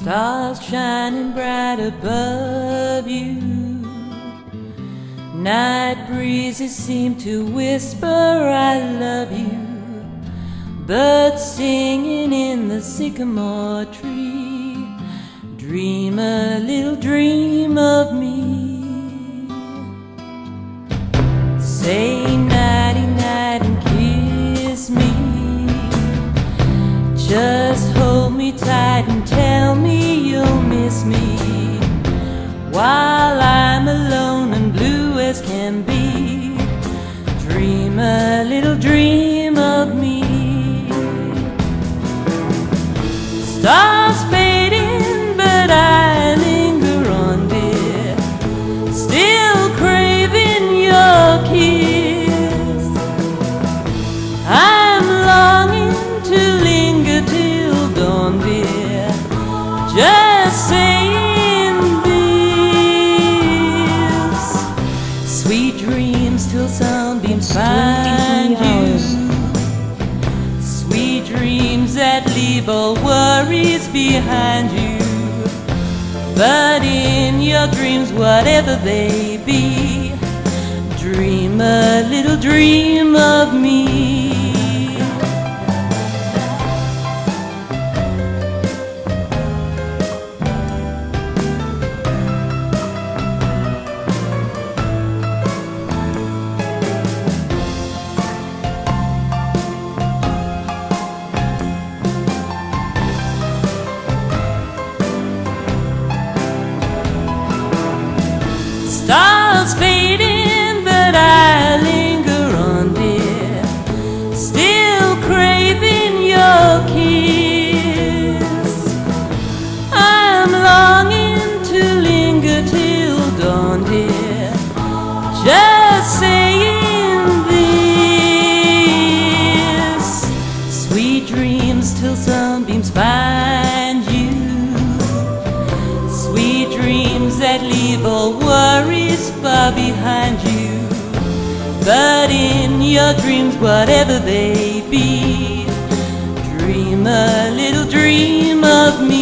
Stars shining bright above you. Night breezes seem to whisper I love you. Birds singing in the sycamore tree. Dream a little dream of me. Say nighty night and kiss me. Just hold me tight and tell me you'll miss me, while I'm alone and blue as can be. Dream a little dream of me. Stars fading, but I linger on, dear, still craving your kiss. I'm longing to linger till dawn, dear, just saying this. Sweet dreams till sunbeams find you. Sweet dreams that leave all worries behind you. But in your dreams, whatever they be, dream a little dream of me. Stars fading, but I linger on, dear, still craving your kiss. I'm longing to linger till dawn, dear, just saying this. Sweet dreams till sunbeams find you. Sweet dreams that leave all worries far behind you. But in your dreams, whatever they be, dream a little dream of me.